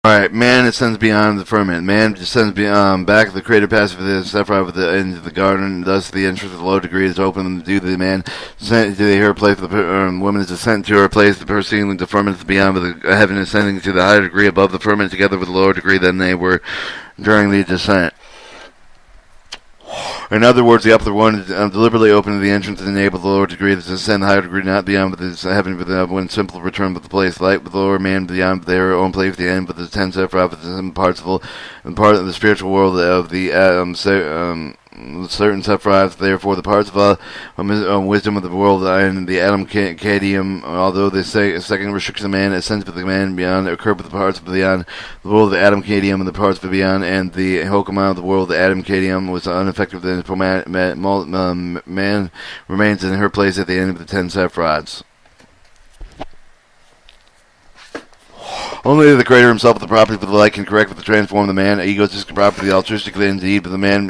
Alright, man ascends beyond the firmament. Man descends back of the crater passive of the Sephiroth into the garden. Thus, the entrance of the low degree is open due to the man descent to her place. The woman is descent to her place. The proceeding the firmament beyond with the heaven ascending to the higher degree above the firmament together with the lower degree than they were during the descent. In other words, the upper one is deliberately open to the entrance and enable the lower degree to descend the higher degree, not beyond but the heaven with the one simple return with the place, light with the lower man beyond their own place, the end with the 10 Sephiroth, with the parts of and part of the spiritual world of the certain Sephiroth, therefore the parts of wisdom of the world and the Adam Cadium, although the second restriction of man ascends with the man beyond, occur with the parts of beyond the world of the Adam Cadium and the parts of beyond, and the Hokama of the world of the Adam Cadium was unaffected. Then man remains in her place at the end of the 10 Sephiroths. Only the creator himself with the property for the light can correct with the transform the man, egotistic property, altruistically indeed, but the man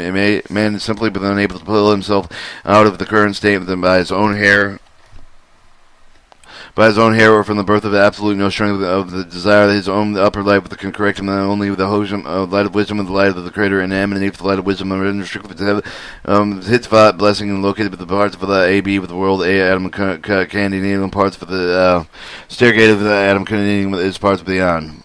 is simply but unable to pull himself out of the current state by his own hair. By his own hair, or from the birth of the absolute no strength of the desire that his own upper light with can correct him, not only with the light of wisdom and the light of the creator, and emanate with the light of wisdom and unrestricted with Hitzvat blessing and located with the parts of the AB with the world A Adam Candy and parts for the stairgate of the Adam Candy with his parts beyond.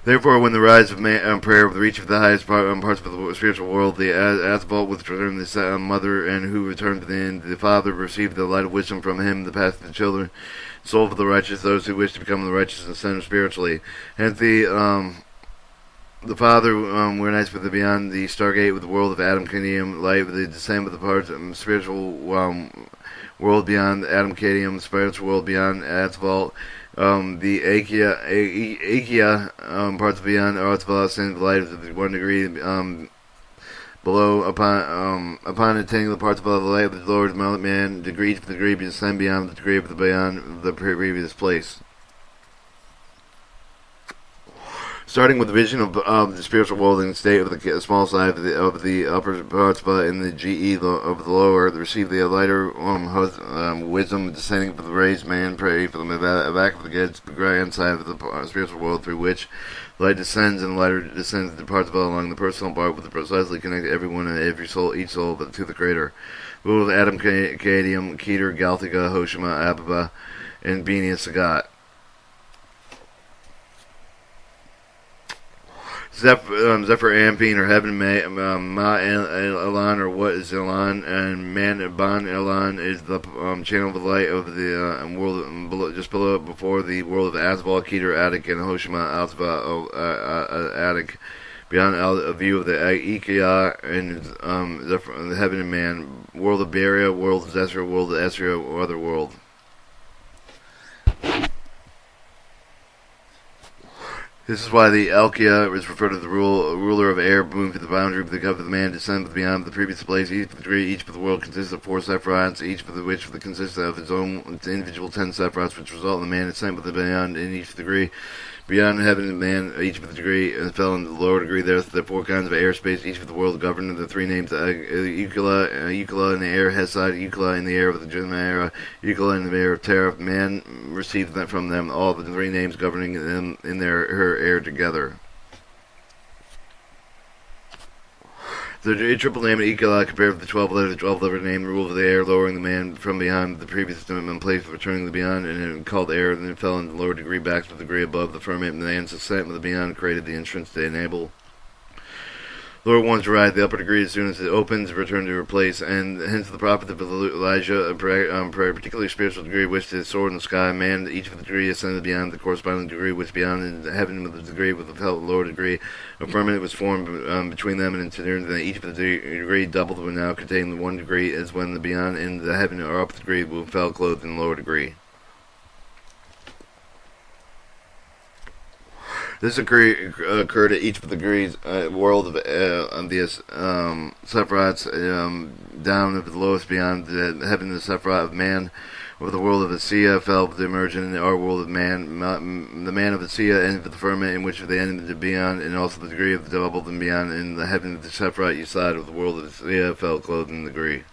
Therefore, when the rise of prayer with the reach of the highest parts of the spiritual world, the Asphalt with return the mother, and who returned to the end, the father received the light of wisdom from him, the path to the children, soul for the righteous, those who wish to become the righteous and ascend spiritually. Hence the Father were nice with the beyond the stargate with the world of Adam Cadium, light with the descent with the parts of spiritual world beyond Adam Cadium, spiritual world beyond Asphalt. The Akia parts beyond Artsvala ascend the light of the 1 degree below upon attaining the parts above the light of the Lord man degree to degree descend beyond the degree of the beyond the previous place. Starting with the vision of the spiritual world in the state of the small side of the upper parts in the GE of the lower, receive the lighter wisdom descending from the raised man, pray for the back of the grand side of the spiritual world through which light descends, and the lighter descends the parts along the personal part with the precisely connected everyone and every soul, each soul, but to the creator. The world of Adam, Cadium, Keter, Galthiga, Hoshima, Ababa, and Bini and Sagat. Zephyr Ampine or Heaven Ma Elan or what is Elan, and Man Ban Elan is the channel of the light of the world just below before the world of Asval, Keter, Attic, and Hoshima Alzva Attic. Beyond a view of the Ikea and the Heaven and Man, world of Beria, world of Zesra, world of Esria, or other world. This is why the Alkia is referred to the ruler of air, moving to the boundary of the cup of the man, descend beyond the previous place. Each of the world consists of 4 Sephiroths, each of which consists of its own individual 10 Sephiroths, which result in the man descent with the beyond in each degree. Beyond heaven and man, each with a degree, and fell in the lower degree. There's the 4 kinds of airspace, each with the world governed in the 3 names: Eucla in the air, Heside, Eucla in the air of the Genera, Eucla in the air of Terra. Man received from them all the 3 names governing them in her air together. The triple name of Ikala compared with the 12-letter name, rule of the air, lowering the man from beyond the previous place, returning the beyond, and it called air, and then fell in the lower degree back to the degree above the firmament, and the man's ascent with the beyond created the entrance to enable lower ones to ride the upper degree as soon as it opens, return to her place, and hence the prophet of Elijah, a particularly spiritual degree, which is sword in the sky, man, each of the degree ascended beyond the corresponding degree, which beyond in heaven with the degree with the lower degree, a firmament was formed between them, and then each of the degree doubled would now contain the 1 degree, as when the beyond in the heaven or upper degree fell clothed in the lower degree. This occurred at each of the degrees world of the Sephiroths down of the lowest beyond the heaven of the Sephiroth of man, over the world of the Sia fell with the emergent in our world of man. The man of the Sia ended with the firmament in which they ended the beyond, and also the degree of the double and beyond in the heaven of the Sephiroth Yesod of the world of the Sia fell clothed in the degree.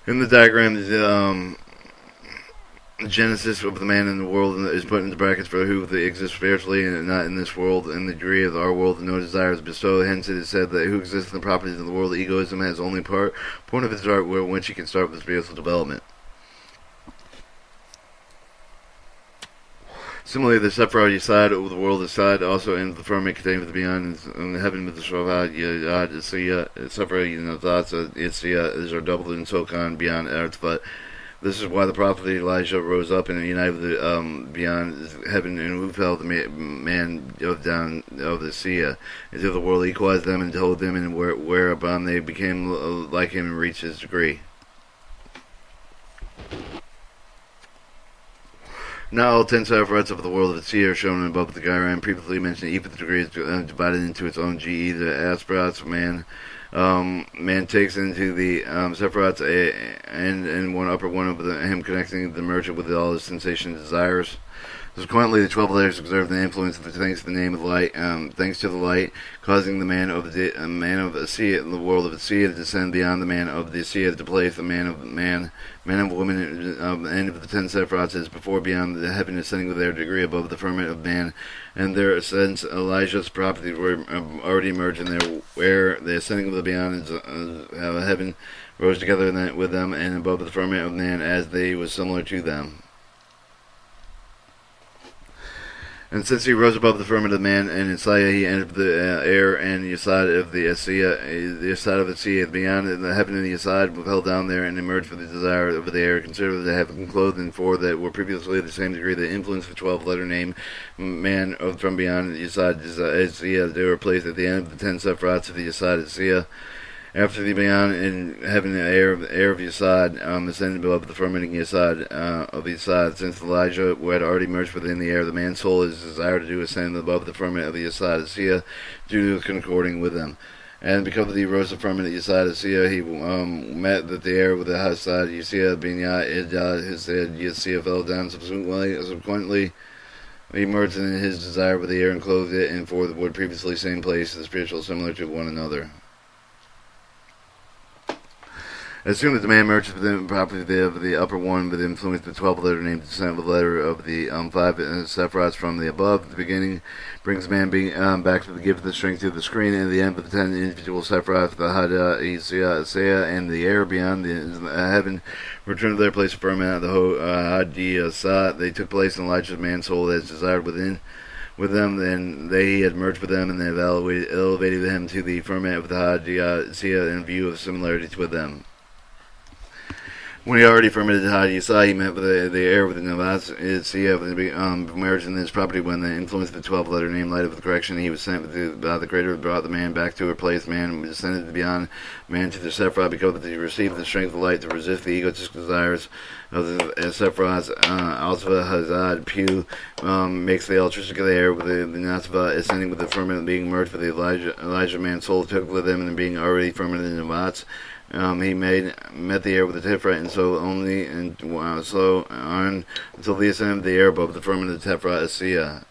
In the diagram, Genesis of the man in the world is put into brackets for who they exist spiritually and not in this world. In the degree of our world, no desire is bestowed. Hence, it is said that who exists in the properties of the world, egoism has only point of its start where whence he can start with spiritual development. Similarly, the separate side of the world aside also ends the firmament contained with the beyond and the heaven with the Shavad Yad Isiya separate thoughts Isiya is are doubled in Sokan beyond earth, but this is why the prophet Elijah rose up and united with the beyond heaven and who fell the man of down of the sea, until the world equalized them and told them, and whereupon they became like him and reached his degree. Now all 10 sephirots of the world of the sea are shown above the Gairan. Previously mentioned, each of the degree is divided into its own GE. The aspirats man takes into the sephirots and one upper one of him connecting the merchant with all his sensation and desires. Consequently, the 12 layers observe the influence of thanks to the name of light, thanks to the light, causing the man of Asiya, the world of Asiya, to descend beyond the man of the Asiya to place the man of woman of the end of the 10 sephirots as before beyond the heaven, ascending with their degree above the firmament of man, and their ascents Elijah's properties were already emerged in there, where the ascending of the beyond heaven rose together with them and above the firmament of man as they was similar to them. And since he rose above the firmament of man and Isaiah, he entered the air and the side of the Asiya, the side of the sea, beyond the heaven and the side fell down there and emerged for the desire of the air, considered to have clothed in four that were previously the same degree the influence of the 12-letter name man from beyond the side Asiya. They were placed at the end of the 10 sephirots of the side Asiya. After the beyond in heaven and air of Yesod ascended above the firmament of Yesod, since Elijah had already merged within the air, the man's soul is desired to do ascend above the firmament of the Yesod Asiya, due to concording with them. And because he rose the firmament of Yesod Asiya, he met that the air with the Hasad Yesiya being his head Yesiya fell down subsequently. He merged in his desire with the air and clothed it in four that were previously same place, the spiritual similar to one another. As soon as the man merges within the property of the upper one with influence the 12-letter name descent with the letter of the 5 sephirots from the above, the beginning brings man being back to the gift of the strength of the screen, and the end of the 10 individual sephirots, the Hada, Isaiah, and the air beyond the heaven, return to their place of firmament, the Hadi Sat. They took place in Elijah's man soul as desired within. With them, then they had merged with them, and they elevated him to the firmament of the Hadi Sia in view of similarities with them. When he already fermented Hadi Yisai, he met with the air with the Navas marriage in his property. When the influence of the 12-letter name lighted with correction, he was sent by the Creator, brought the man back to her place. Man descended beyond man to the Sephiroth because he received the strength of light to resist the egotistic desires of the Sephiroth. Alsva Hazad Pew makes the electricity of the air with the Nasva ascending with the firmament, being merged with the Elijah man's soul, took with him, and being already fermented in the Navas. He met the air with the Tifra, and so on until the ascent of the air above the firmament of the Tifra Asiya.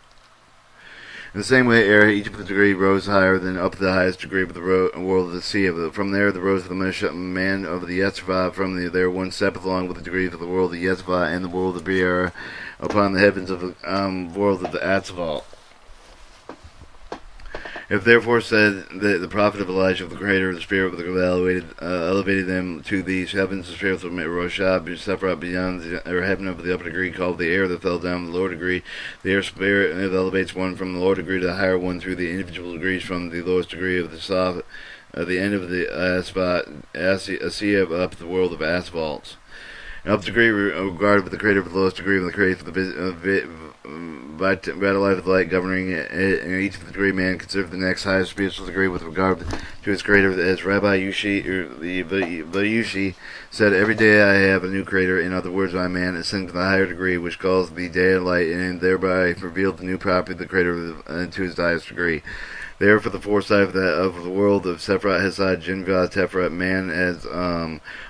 In the same way, air, each of the degree rose higher than up to the highest degree of the world of the sea. From there, the rose of the man of the Yetzvah, from there one steppeth along with the degrees of the world of the Yetzvah and the world of Briar upon the heavens of the world of the Atzval. If therefore said that the prophet of Elijah of the Creator of the Spirit of the elevated them to the heavens, the spirits of Roshah, Sephiroth beyond the heaven of the upper degree, called the air that fell down the lower degree. The air spirit elevates one from the lower degree to the higher one through the individual degrees from the lowest degree of the soft, the end of the Asiya up to the world of asphalts. Up degree regarded with the Creator of the lowest degree of the creator of the vital life of the light governing it, and each of the degree man considered the next highest spiritual degree with regard to his creator, as Rabbi Yushi, the Yushi said, every day I have a new creator. In other words, my man ascended to the higher degree, which calls the day of light, and thereby revealed the new property of the creator to his highest degree. There, for the foresight of the world of Sephiroth, Hesad, Jinva, Tefrat, man as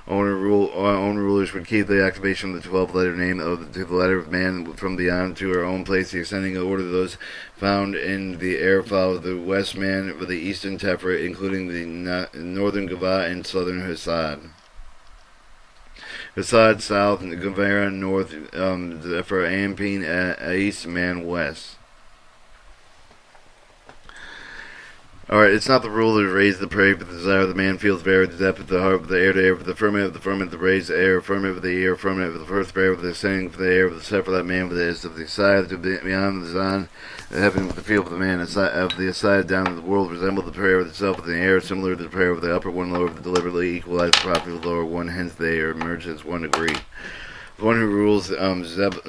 owner rulers would keep the activation of the 12-letter name to the letter of man from beyond to her own place, the ascending order of those found in the air follow the west man with the eastern Tefrat, including the northern Gava and southern Hesad. Asad south, and Guevara north, for Ampine east, Man west. Alright, it's not the rule to raise the prey, but the desire of the man feels varied, the depth of the heart, of the air to air, of the firmament, the raised air, firmament of the ear, firmament of the first prayer, with the ascending for the air, with the set for that man, with the is of the side, to beyond the design, the heaven with the field of the man, of the aside down to the world, resemble the prayer of itself, with the air, similar to the prayer of the upper one, lower, deliberately equalize the property of the lower one, hence they are merged as one degree. The one who rules Zabali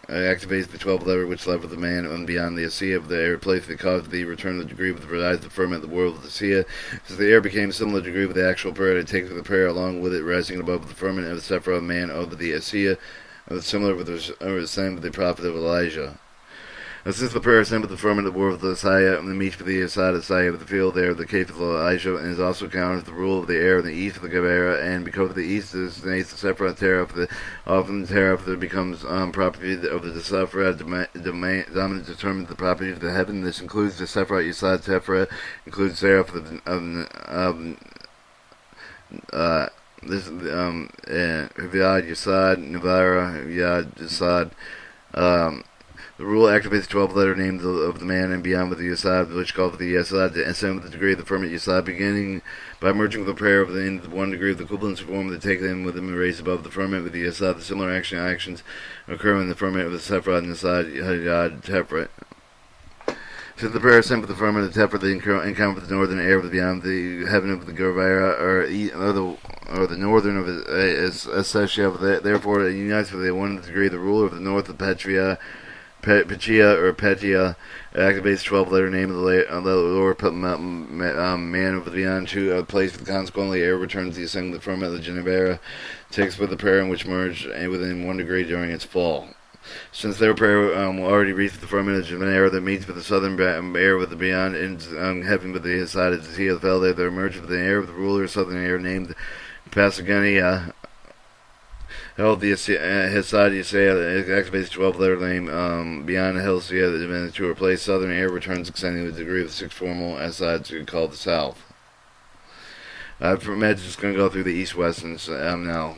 activates the 12th lever, which lever the man beyond the Asiya of the air, place that caused the return of the degree with the rise the firmament of the world of the Asiya. As the air became similar degree with the actual prayer, it takes the prayer along with it, rising above the firmament of the Sephra man of the Asiya, similar with the same with the prophet of Elijah. Since the prayer assembled the firmament of the world of the Asaya, and the meat for the Asaya of the field there, the cave of Elijah, and is also counted as the rule of the air in the east of the Gavera, and because of the east is the Sephra Terra, often the Terra that becomes property of the Sephra, dominant determines the property of the heaven. This includes the Sephra Yisad Sephra, includes Seraph this Yad Yisad, Navara, Yad Yisad. The rule activates the 12-letter name of the man and beyond with the Yasad, which called the Yasad, to ascend with the degree of the firmament Yasad, beginning by merging with the prayer of the end of 1 degree of the equivalence form to take them with them and raise above the firmament with the Yasad. The similar actions occur in the firmament of the Sephra and the Yasad Yad Tefra. Since the prayer ascend with the firmament of the Tefra, they encounter with the northern air with beyond the heaven of the Gavara, or the northern of Asesha, therefore it unites with the 1 degree of the ruler of the north of Petria, or Petia, activates 12-letter name of the lower man of the beyond to place with consequently air returns the ascending of the firmament of the Genevera, takes with the prayer in which merged within 1 degree during its fall. Since their prayer already reached the firmament of Genevera that meets with the southern air with the beyond and heaven with the side of the sea of the fell, they merged with the air of the ruler southern air named Pasagania. Held the his side, you say, activates 12-letter name beyond the hill, to replace southern air returns extending to the degree of the 6 formal side to call the south. For Med's just going to go through the east-west now.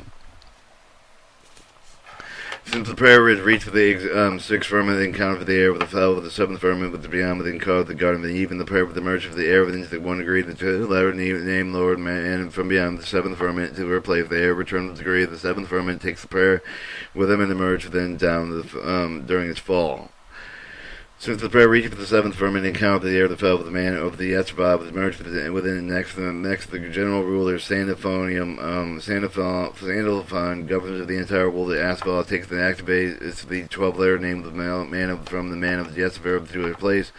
Since the prayer is reached with the 6th firmament, then counted for the air with the fell with the 7th firmament with the beyond within code the garden of even the prayer with the merge of the air within the 1 degree, the 2-letter name Lord man, and from beyond the 7th firmament to replace the air return with the degree of the 7th firmament takes the prayer with them and the merge within down during its fall. Since the prayer reached the 7th firmament and counted the air that fell with the man over the Yetzirah was merged within the next the general ruler Sandalphon, governor of the entire world of Asphalt, takes the activates the 12-letter name of the man from the man of the Yetzirah to his place.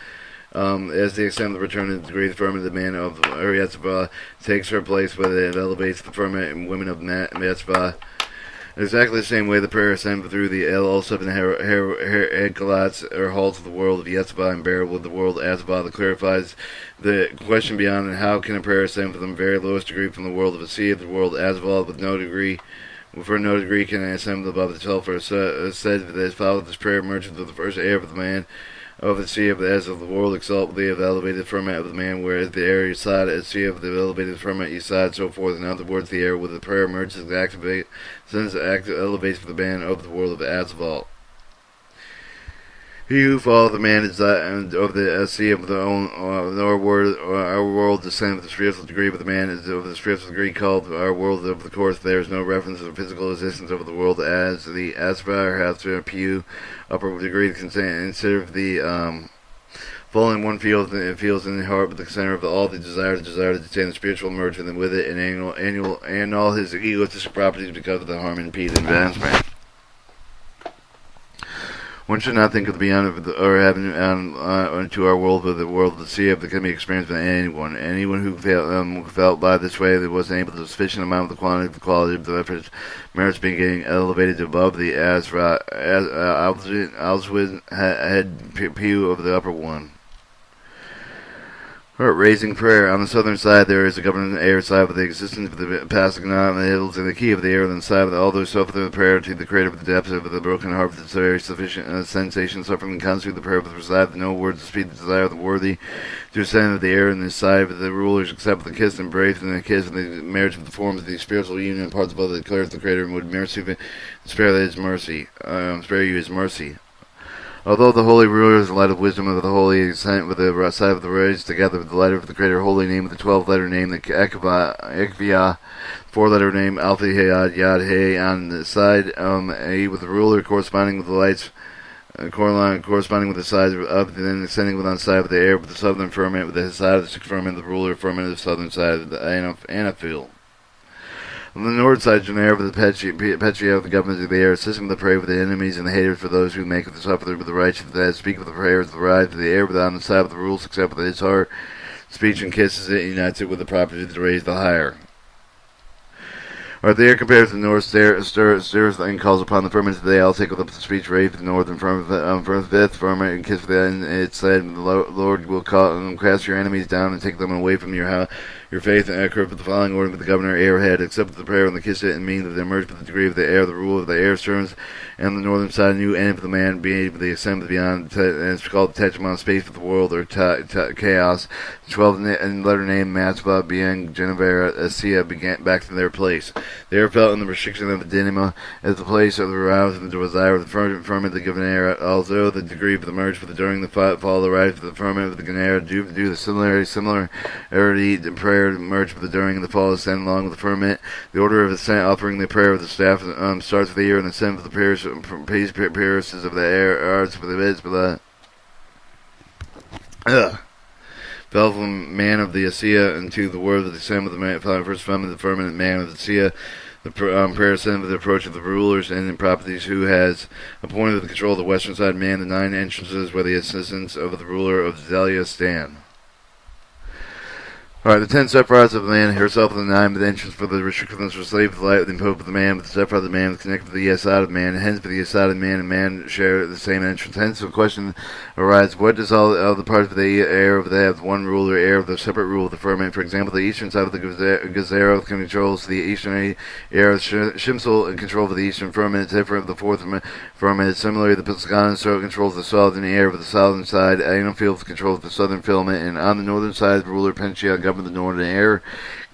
As they ascend the return of the degree of the firmament, the man of Yetzirah takes her place where it elevates the firmament and women of Yetzirah. Exactly the same way the prayer ascended through the all 7 Hekalats or halls of the world of Yetzirah and bear with the world Asbah that clarifies the question beyond and how can a prayer ascend from the very lowest degree from the world of Asiya to the world Asbah with no degree. For no degree can I ascend above the 12 for said that as followed this prayer merges with the first air of the man of the sea of the as of the world exalt thee of the elevated firmament of the man, whereas the air Yisad as sea of the elevated firmament Yisad, so forth. In other words, the air with the prayer merges and activate, since it elevates for the man of the world of Asphalt. He who followeth the man is of the sea of our world descend with the spiritual degree, but the man is of the spiritual degree called our world of the course. There is no reference to the physical existence of the world as the Asphalt has to a pew upper degree consider the falling one feels in the heart, but the center of all the desire to attain the spiritual merge with it and all his egotistic properties because of the harm and impede advancement. One should not think of the beyond or having to our world or the world of the sea that can be experienced by anyone. Anyone who felt by this way that wasn't able to sufficient amount of the quality of the efforts merits being getting elevated above the head pew of the upper one. Raising prayer. On the southern side, there is a governing air side with the existence of the passing on the hills and the key of the air on the side with all those suffer the prayer to the creator of the depths of the broken heart with the very sufficient sensation suffering and constitute the prayer with reside with no words to speak the desire of the worthy to ascend of the air in this side with the rulers except the kiss and embrace and the kiss and the marriage of the forms of the spiritual union and parts of all that declares the creator and would mercy spare that his mercy spare you his mercy. Although the holy ruler is the light of wisdom of the holy sent with the side of the rays together with the light of the creator holy name with the 12-letter name the Ekvia 4-letter name Alpha Hayad Yad Hey on the side A with the ruler corresponding with the lights corresponding with the sides of then ascending with on the side of the air with the southern firmament with the side of the sixth firmament the ruler firmament of the southern side of the Anaphil. On the north side, Genera of the Petria of the government of the air, assisting the prayer with the enemies and the haters for those who make the sufferer with the righteous that speak with the prayers of the rise of the air, but on the side of the rules, except with his heart, speech and kisses it, and unites it with the property to raise the higher. Or the air compares to the north, stirs and calls upon the firmament today. I'll take up the speech, raise the northern fifth firmament, and kiss the end. It said, the Lord will cast your enemies down and take them away from your faith and occurred with the following order with the governor airhead, accept the prayer and the kiss it and mean that they emerge with the degree of the air, the rule of the air turns, and the northern side new end for the man being able to ascend beyond, and it's called Tetramon space for the world or chaos. 12-letter name Matzva being Genevera Asia began back to their place. The air felt in the restriction of the Dinima as the place of the aroused and the desire of the firmament the given air, although the degree of the merge for the during the fall of the rise of the firmament of the Ganera due the similarity the prayer merge with the during and the fall ascend along with the firmament. The order of ascent offering the prayer of the staff starts with the ear and the ascent with the prayers of the air arts for the beds but fell from man of the Asiya into the word of the ascent with the man first from the firmament man of the Asiya. The prayer ascend with the approach of the rulers and properties who has appointed the control of the western side man the 9 entrances where the assistants of the ruler of Zelia stand. Alright, the 10 sephiroths of the man herself and the 9 with the entrance for the restrictions for slave the light with the imposed of the man, with the sephiroth of the man with connected with the Yesod of man, hence for the Yesod of man and man share the same entrance. Hence the question arises, what does all the parts of the air of they have one ruler, air of the separate rule of the firmament? For example, the eastern side of the Gezerah controls the eastern air of Shimsul and control of the eastern firmament, different of the fourth firmament. Similarly, the Piscanan controls the southern air of the southern side, Aenofield controls the southern filament, and on the northern side, the ruler Pentia govern the northern air.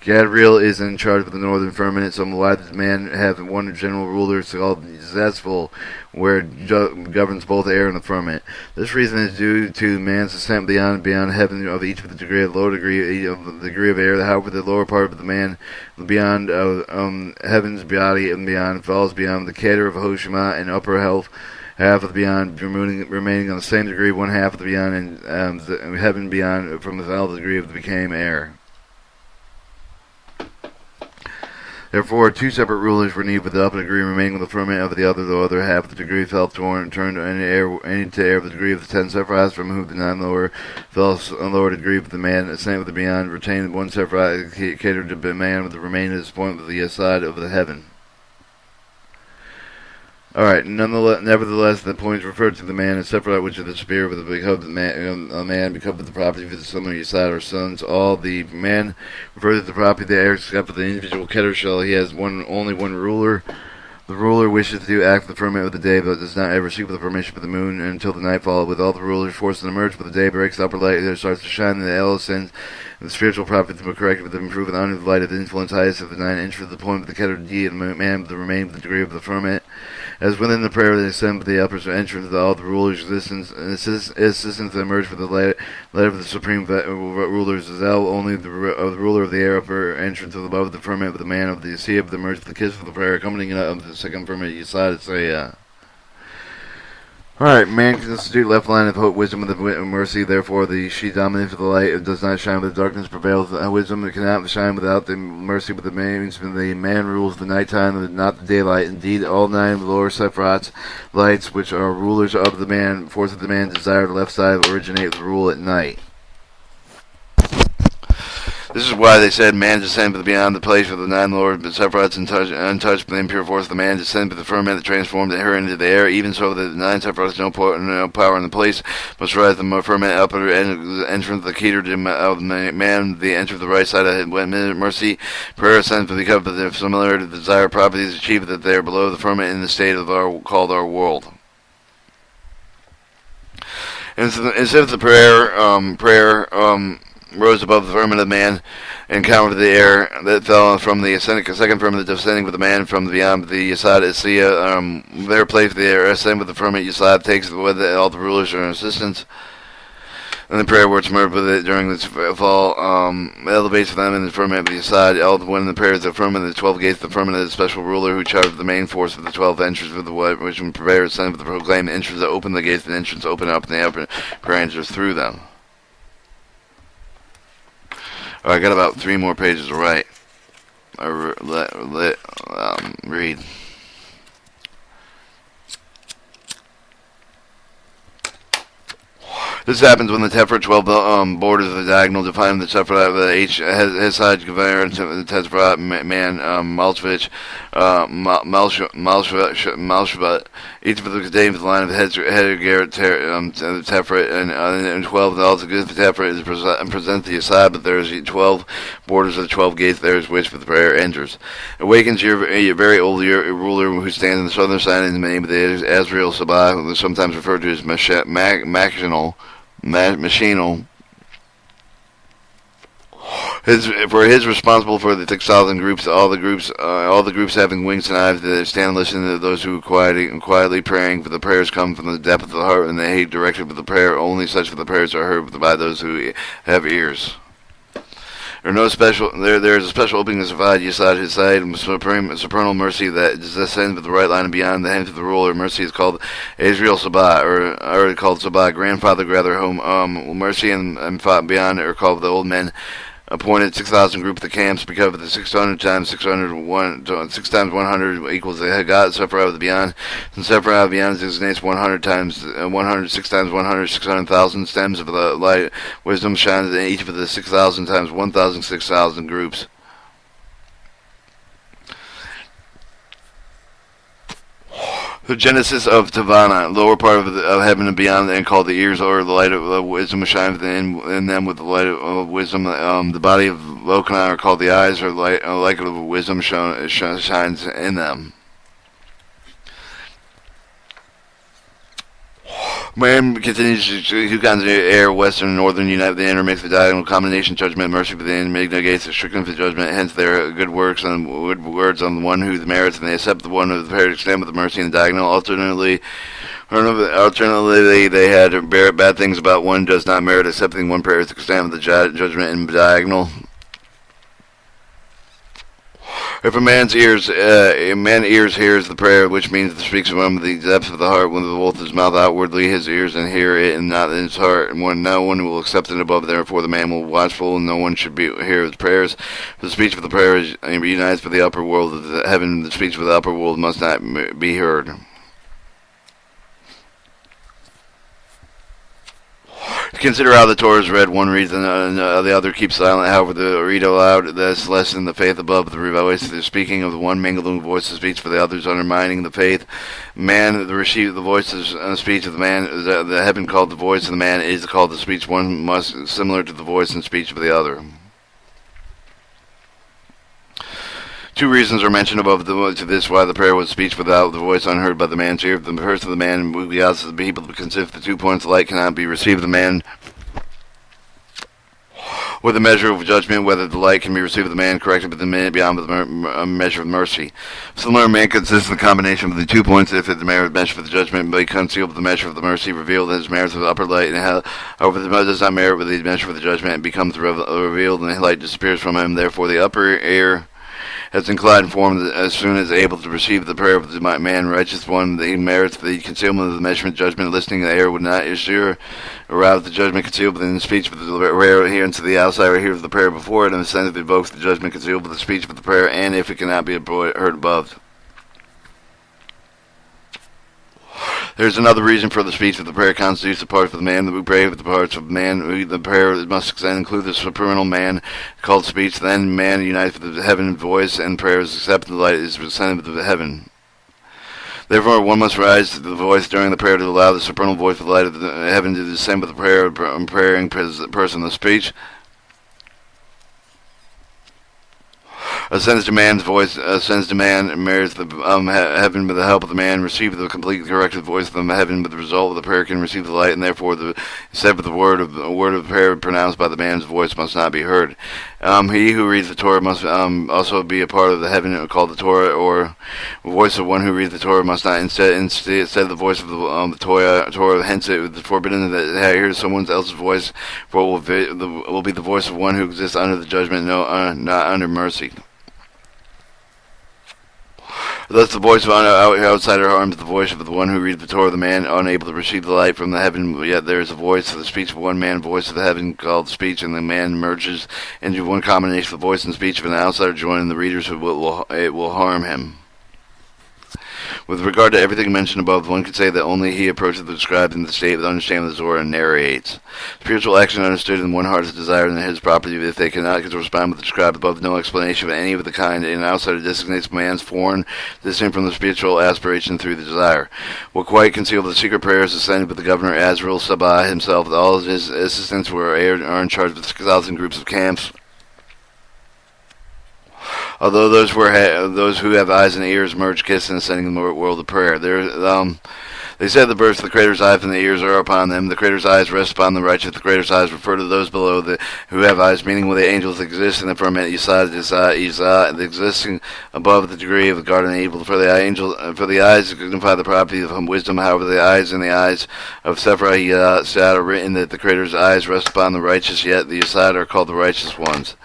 Gadriel is in charge of the northern firmament, so why does man have one general ruler called Zesful, where governs both air and the firmament? This reason is due to man's ascent beyond heaven of each with the degree of lower degree of the degree of air. However, the lower part of the man beyond heaven's body and beyond falls beyond the Keter of Hoshima and upper health. Half of the beyond remaining on the same degree, one half of the beyond and the heaven beyond from the valve degree of the became air. Therefore, 2 separate rulers were needed with the upper degree remaining with the firmament of the other half of the degree fell turned to any to air of the degree of the 10 sephiroths from whom the 9 lower fell a lower degree of the man ascent with the beyond retained 1 sephiroth catered to the man with the remaining point with the side of the heaven. Alright, nevertheless, the points referred to the man as separate, which is the spear, with the man because of the property for the son of Yesod or sons. All the man refers to the property of the air, except for the individual Keter shell. He has only one ruler. The ruler wishes to act for the firmament of the day, but does not ever seek for the permission of the moon until the nightfall. With all the rulers forced to emerge, but the day breaks, the upper light there starts to shine, and the L ascends, and the spiritual property to be corrected with the improvement under the light of the influence highest of the 9 inches of the point of the Keter D, and the man with the remaining of the degree of the firmament. As within the prayer they ascend with the upper entrance of all the rulers' assistance to emerge for the light of the supreme rulers is only the ruler of the air upper entrance of above the firmament with the man of the sea of the merge for the kiss for the prayer accompanying it of the second firmament Yesod to say Alright, man can constitute left line of hope, wisdom, with the mercy. Therefore, the she dominant for the light. It does not shine with the darkness. Prevails wisdom. It cannot shine without the mercy. But the man rules the nighttime, not the daylight. Indeed, all 9 lower sephiroths lights, which are rulers of the man, force of the man's desire. The left side originate with the rule at night. This is why they said, man descended beyond the place of the nine lords, but Sephiroths untouched by the impure force of the man descended with the firmament that transformed her into the air, even so that the nine Sephiroths no power in the place, must rise the firmament up and entrance the keter of the man, the enter of the right side of mercy, prayer ascends because of the similarity of the desired properties achieved that they are below the firmament in the state of our called our world. Instead of the prayer rose above the firmament of man and countered the air that fell from the second firmament descending with the man from beyond the Yasad Isiya. Their place the air ascend with the firmament Yasad takes with it all the rulers and assistants. And the prayer words merged with it during this fall, elevates them in the firmament of the Yasad. When the prayers of the firmament, the 12 gates, the firmament of the special ruler who charged the main force of the 12 entrance with the which when prayers sent with the proclaimed entrance that open the gates and entrance open up and the upper prayer enters through them. I got about 3 more pages to write. Read. This happens when the Tefra 12 borders of the diagonal define the Tefra of the H his side Gavara the Tefra man Malshvich Malshvat each of the contains with the line of header Garrett Tefra and 12 also gives the Tefra is present the aside, but there is 12 borders of the 12 gates there is which the prayer enters. Awakens your very old ruler who stands on the southern side in the name of the Azrael Sabah, sometimes referred to as machinal. His responsible for the 6,000 groups, all the groups having wings and eyes that stand listening to those who quietly praying, for the prayers come from the depth of the heart, and they hate directed with the prayer. Only such for the prayers are heard by those who have ears. There is a special opening to provide Yasad his side, supernal mercy that descends with the right line and beyond the hands of the ruler. Mercy is called Azrael Sabah, or called Sabah, grandfather gather home. Mercy and beyond are called the old men. Appointed 6,000 group of the camps because of the 600 times 6 times 100 equals the God Sephiroth of the beyond. And Sephiroth of the beyond designates 100 times 106 times 100 600,000 stems of the light. Wisdom shines in each of the 6,000 times 1,000 6,000 groups. The genesis of Tavana, lower part of heaven and beyond, and called the ears, or the light of wisdom shines in them with the light of wisdom. The body of Lokana are called the eyes, or light of wisdom shines in them. Man continues to kinds of air, western and northern unite with the inner mix, the diagonal combination, judgment, mercy within, negates the strictness of judgment, hence their good works and good words on the one who the merits, and they accept the one who the prayer to extend with the mercy in the diagonal. Alternately, they had bad things about one does not merit accepting one prayer to extend with the judgment in the diagonal. If a man hears the prayer, which means it speaks from the depths of the heart, when the wolf his mouth outwardly, his ears and hear it, and not in his heart, and when no one will accept it above, therefore the man will watchful, and no one should hear his prayers. The speech of the prayer unites with the upper world of the heaven. The speech of the upper world must not be heard. Consider how the Torah is read. One reads and the other keeps silent. However, the read aloud, that's less than the faith above the voice. The speaking of the one mingling voice of speech for the others, undermining the faith. Man, the receive the voice of speech of the man. The heaven called the voice of the man is called the speech. One must similar to the voice and speech of the other. 2 reasons are mentioned above to this why the prayer was speech without the voice unheard by the man's ear. The first of the man we ask the people to consider the 2 points of light cannot be received. The man with a measure of judgment, whether the light can be received of the man corrected with the minute beyond with the measure of mercy. Similar man consists of the combination of the 2 points. If the measure of the judgment be concealed with the measure of the mercy, revealed in his merits of the upper light, and however the does not merit with the measure of the judgment, and becomes revealed, and the light disappears from him. Therefore, the upper air has inclined form as soon as able to receive the prayer of the man righteous one. He merits the concealment of the measurement judgment. Listening the air would not assure arouse the judgment concealed within the speech, but the rare adherence to the outside or hear of the prayer before it, and the sense evokes the judgment concealed with the speech of the prayer, and if it cannot be heard above. There is another reason for the speech of the prayer constitutes the part of the man who pray with the parts of man. The prayer must include the supernal man called speech. Then man unites with the heaven voice, and prayer is accepted. The light is presented with the heaven. Therefore, one must rise to the voice during the prayer to allow the supernal voice of the light of the heaven to descend with the praying person. The speech ascends to man's voice, ascends to man, mirrors the heaven with the help of the man, receive the complete corrected voice of the heaven, but the result of the prayer can receive the light, and therefore the said with the word of prayer pronounced by the man's voice must not be heard. He who reads the Torah must also be a part of the heaven called the Torah, or the voice of one who reads the Torah must not instead the voice of the Torah. Hence, it is forbidden that hears someone else's voice, for it will be the voice of one who exists under the judgment, not under mercy. Thus the voice of outsider harms the voice of the one who reads the Torah, the man unable to receive the light from the heaven, yet there is a voice of the speech of one man, voice of the heaven called speech, and the man merges into one combination of the voice and speech of an outsider joining the readers, it will harm him. With regard to everything mentioned above, one could say that only he approaches the described in the state of the understanding of the zohar and narrates. Spiritual action understood in one heart is desired in his property. If they cannot correspond with the described above, no explanation of any of the kind. An outsider designates man's foreign, distinct from the spiritual aspiration through the desire. What quite concealed the secret prayers ascended with the governor Azrael Sabah himself. All his assistants are in charge of 6,000 groups of camps. Although those who have eyes and ears merge, kiss, and ascending the world of prayer. They said the birth of the Creator's eyes and the ears are upon them. The Creator's eyes rest upon the righteous. The Creator's eyes refer to those below who have eyes, meaning when the angels exist in the firmament, Yisad, existing above the degree of the garden of evil. For the eyes signify the property of wisdom. However, the eyes and the eyes of Sephirah Yisad are written that the Creator's eyes rest upon the righteous, yet the Yisad are called the righteous ones.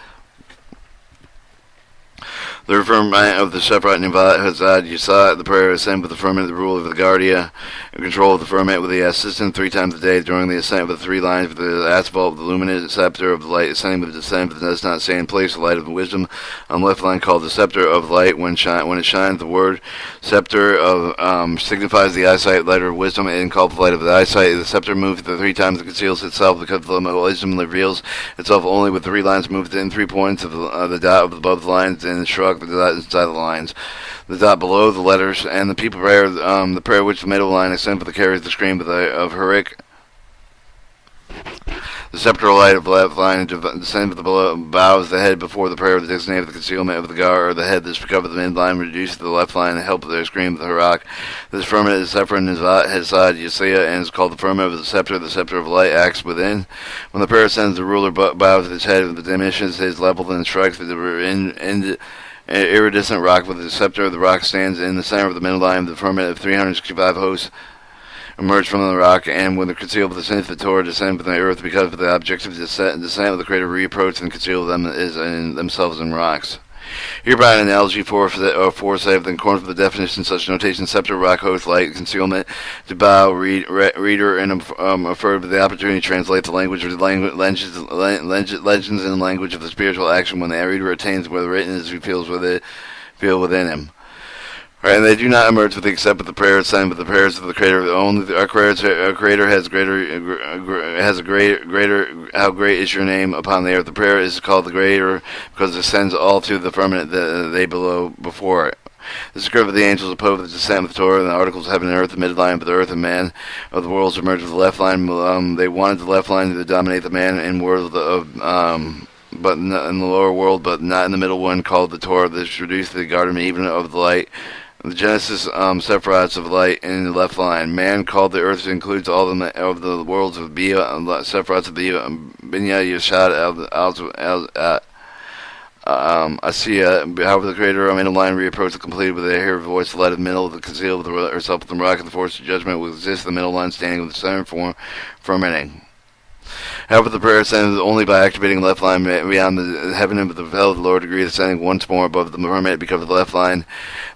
The firmament of the Sephirah Hazad Yisad, the prayer ascend with the firmament, the rule of the Guardia, and control of the firmament with the assistant 3 times a day during the ascent of the 3 lines with the asphalt of the luminous scepter of the light, ascending with the descent, but does not stay in place, the light of the wisdom on the left line called the scepter of light. When it shines, the word scepter of signifies the eyesight, light of wisdom, and called the light of the eyesight. The scepter moved 3 times and conceals itself because the wisdom reveals itself only with 3 lines moved in 3 points of the dot above the lines and struck the dot inside the lines, the dot below the letters, and the people prayer, the prayer which the middle line ascends with the carries the scream of Harik. The sceptral light of the left line descends with the bows the head before the prayer of the designated the concealment of the gar, or the head that covered the midline reduced to the left line and help their scream of the Harak. This firmament is Sephirah Hazad Yisaya and is called the firmament of the scepter of light acts within. When the prayer ascends, the ruler bows his head and diminishes his level and strikes the iridescent rock with the scepter of the rock stands in the center of the middle line of the firmament of 365 hosts emerge from the rock, and when the concealed with the sin of the Torah descend from the earth because of the objective descent of the Creator reapproach and conceal them themselves in rocks. Hereby an analogy for save in accordance with the definition such notation scepter, rock, host, light, concealment, to bow, reader, and afford with the opportunity to translate the language of the legends in the language of the spiritual action when the reader attains where the written is he feels within him. Right, and they do not emerge with the except with the prayer ascend, but the prayers of the Creator. Only our Creator has a greater. How great is your name upon the earth? The prayer is called the greater because it ascends all through the firmament that they below before it. The script of the angels opposed the descent of the Torah, and the articles of heaven and earth, the midline of the earth and man of the worlds emerged with the left line. They wanted the left line to dominate the man in world but in the lower world, but not in the middle one called the Torah. This reduced the garden even of the light. The Genesis Sephiroths of light in the left line. Man called the earth includes all of the worlds of Bia, Sephiroths of Bia, Binya, Yashad, Asiya. However, the Creator in the line reapproached the completed with a hair voice, the light of the middle, the concealed with herself with the rock of the force of judgment will exist. The middle line standing with the center form fermenting. However, the prayer ascends only by activating the left line beyond the heaven of the veil of the lower degree, ascending once more above the firmament because of the left line.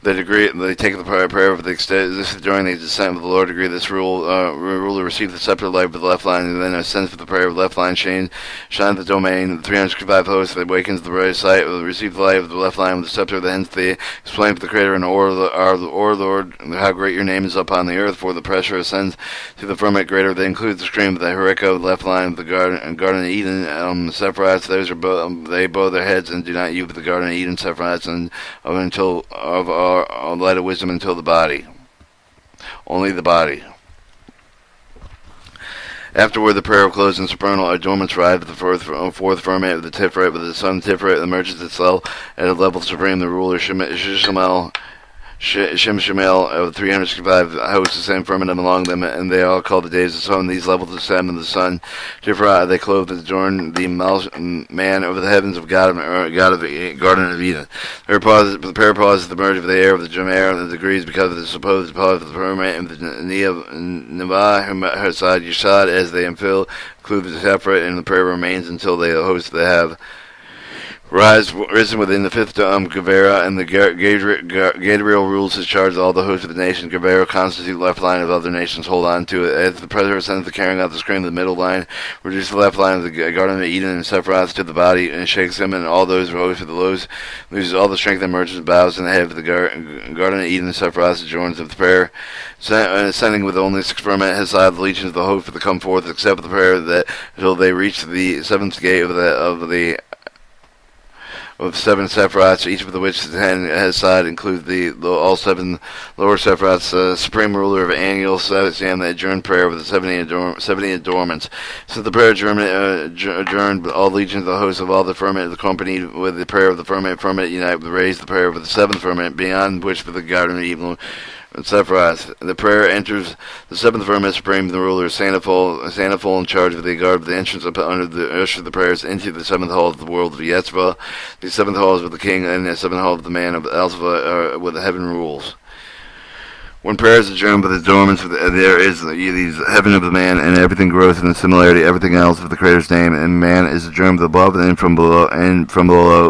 The degree they take the prayer of the extent. This is during the descent of the lower degree. This ruler receives the scepter light of the left line, and then ascends for the prayer of the left line. Shines the domain. The 365 hosts that awakens the right sight will receive the light of the left line with the scepter. Hence, they explain for the Creator and or Lord, how great your name is upon the earth. For the pressure ascends to the firmament greater. They include the stream of the Hereko, the left line of the Garden of Eden. The Sephiroths, those are they bow their heads and do not use the Garden of Eden Sephiroths and until of our light of wisdom until the body. Only the body. Afterward, the prayer of closed and supernal adornments arrive at the fourth firmament of the Tiferet, with the sun Tiferet emerges itself at a level supreme. The ruler Shemel of 365 hosts ascend firmament among them, and they all call the days of the sun. These levels ascend of the sun. Tiferet they clothe and adorn the man over the heavens of God of the Garden of Eden. The prayer pauses the merge of the air of the Jemer and the degrees because of the supposed part of the firmament of the Nevah Hassad Yeshad as they include the separate, and the prayer remains until they host they have risen within the fifth Gavera, and the Gadriel rules his charge of all the hosts of the nation. Gavera constitute left line of other nations hold on to it. As the predator ascends to carrying out the screen of the middle line, reduce the left line of the Garden of Eden and Sephiroth to the body, and shakes him, and all those hosts of the lows loses all the strength and emerges bows in the head of the Garden of Eden and Sephiroth adjoins of the prayer. Ascending with only 6 firmament has side the legions of the host to come forth, except the prayer that until they reach the 7th gate of 7 Sephiroths, each of the which has side include all 7 lower Sephiroths, supreme ruler of annual Sam, the adjourned prayer with the 70 adornments. Since the prayer adjourned, all legions of the hosts of all the firmament accompanied with the prayer of the firmament unite with raise the prayer of the 7th firmament, beyond which for the Garden of Eden Sephiroth. The prayer enters the 7th firmament supreme, the ruler Sanafol in charge of the guard of the entrance under the usher of the prayers into the 7th hall of the world of Yetzvah. The 7th hall is with the king, and the 7th hall of the man of Alpha where the heaven rules. When prayer is adjourned with the adornments, there is these heaven of the man, and everything grows in the similarity, everything else of the Creator's name, and man is adjourned above and from below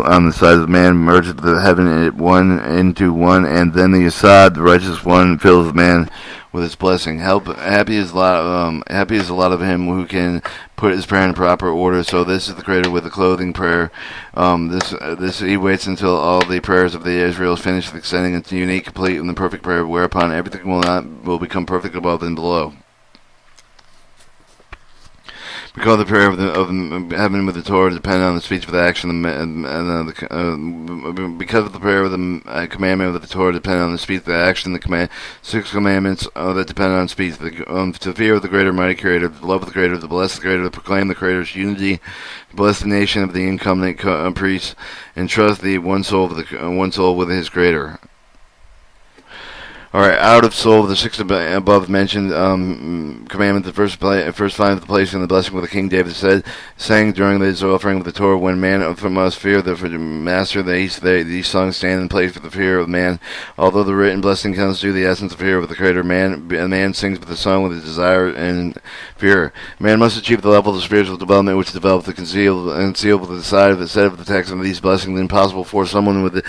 on the sides of man merges the heaven into one, and then the Assad, the righteous one, fills man with his blessing. Happy is a lot of him who can put his prayer in proper order. So this is the Creator with the clothing prayer. This he waits until all the prayers of the Israel is finished, extending into unique, complete, and the perfect prayer, whereupon everything will become perfect above and below. Because the prayer of heaven with the Torah depend on the speech of the action, because of the prayer of the commandment of the Torah depend on the speech of the action, the 6 commandments that depend on speech. To fear of the greater mighty Creator, to love the Creator, to bless the Creator, to proclaim the Creator's unity, to bless the nation of the incumbent priests, and trust the one soul with his Creator. Alright, out of soul, the 6 above mentioned commandment, the first find of the place in the blessing where the King David sang during the offering of the Torah, when man from us fear the master, these songs stand in place for the fear of man. Although the written blessing comes to the essence of fear of the Creator, man sings with the song with his desire and fear. Man must achieve the level of spiritual development which develops the concealed with the side of the set of the text of these blessings. Impossible for someone with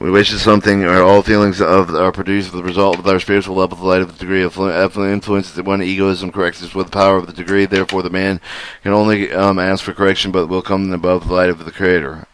wishes something, or all feelings are produced with the result of our spiritual level, the light of the degree of influence that one egoism corrects us with the power of the degree. Therefore, the man can only ask for correction, but will come above the light of the Creator.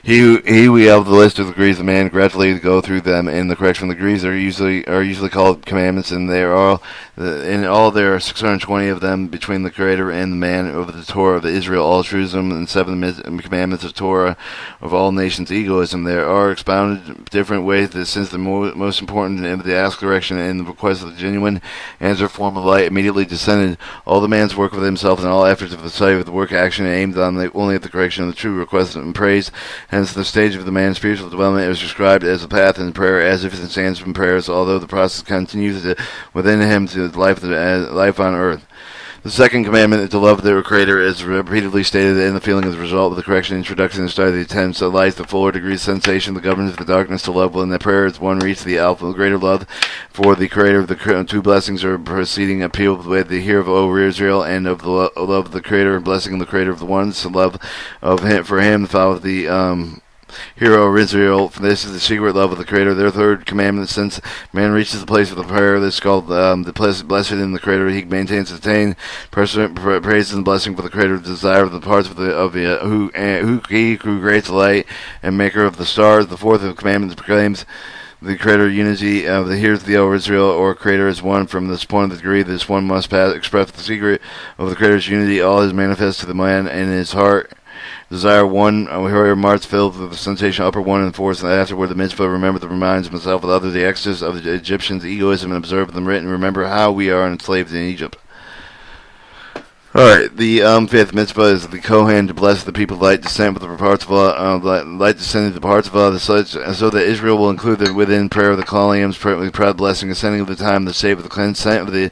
We have the list of the degrees of man gradually go through them in the correction. The degrees are usually called commandments, and they are all there are 620 of them between the Creator and the man over the Torah of Israel, altruism, and 7 commandments of Torah of all nations, egoism. There are expounded different ways that since the most important of the ask correction and the request of the genuine answer form of light immediately descended, all the man's work with himself and all efforts of the study of the work action aimed on only at the correction of the true request and praise. Hence, the stage of the man's spiritual development is described as a path in prayer, as if it stands from prayers, although the process continues within him to life on earth. The second commandment is to love their Creator, as repeatedly stated in the feeling as a result of the correction, introduction, and start of the attempts that lies the fuller degree of sensation, the governance of the darkness to love. When the prayer is one reach the alpha, greater love for the Creator of the two blessings are proceeding appeal with the hear of O Israel, and of the love of the Creator and blessing of the Creator of the ones, the love of him for him, the follow of the hero of Israel. This is the secret love of the Creator. Their third commandment, since man reaches the place of the prayer, this is called the blessed in the Creator. He maintains sustained praise and blessing for the Creator, desire of the parts of he who creates light and maker of the stars. The fourth commandment proclaims the Creator unity of the hears the O Israel, or Creator is one. From this point of the degree, this one must express the secret of the Creator's unity. All is manifest to the man in his heart. Desire one, warrior march filled with the sensation upper one and force, and afterward the mitzvah remember that reminds himself of others the exodus of the Egyptians, egoism, and observe them written. Remember how we are enslaved in Egypt. Alright, the fifth mitzvah is the Kohen to bless the people, light descent with the parts of light descending to the parts of Allah, so that Israel will include within prayer of the Kalims, with proud blessing, ascending of the time, the save of the consent of the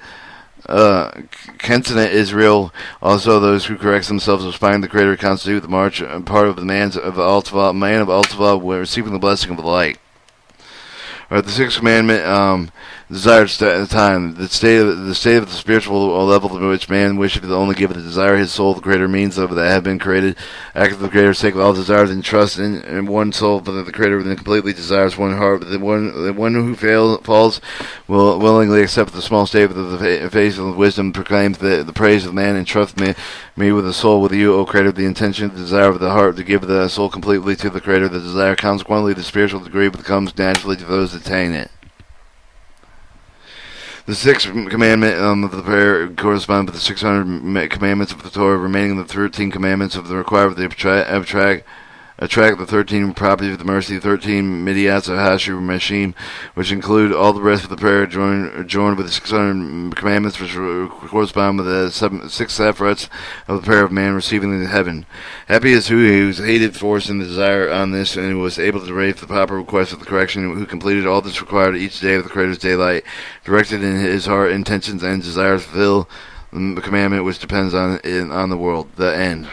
consonant Israel. Also, those who correct themselves of spying the Creator constitute the march part of the man of Altava, receiving the blessing of the light. Alright, the sixth commandment, desired time, the state of the spiritual level to which man wishes to only give the desire his soul, the Creator means of that have been created. Act of the Creator's sake with all desires and trust in one soul, but the Creator then completely desires one heart. But the one who falls will willingly accept the small state of the face of wisdom, proclaims the praise of man, and trust me with the soul with you, O Creator. The intention, the desire of the heart to give the soul completely to the Creator. The desire, consequently, the spiritual degree becomes naturally to those that attain it. The sixth commandment of the prayer corresponds with the 600 commandments of the Torah, remaining the 13 commandments of the required attract the 13 properties of the mercy, 13 midyats of Hashir Meshim, which include all the rest of the prayer, joined with the 600 commandments, which correspond with the 6 sephirots of the prayer of man receiving the heaven. Happy is whose hated force and the desire on this, and who was able to raise the proper request of the correction, who completed all that's required each day of the Creator's daylight, directed in his heart intentions and desires to fulfill the commandment which depends on the world. The end.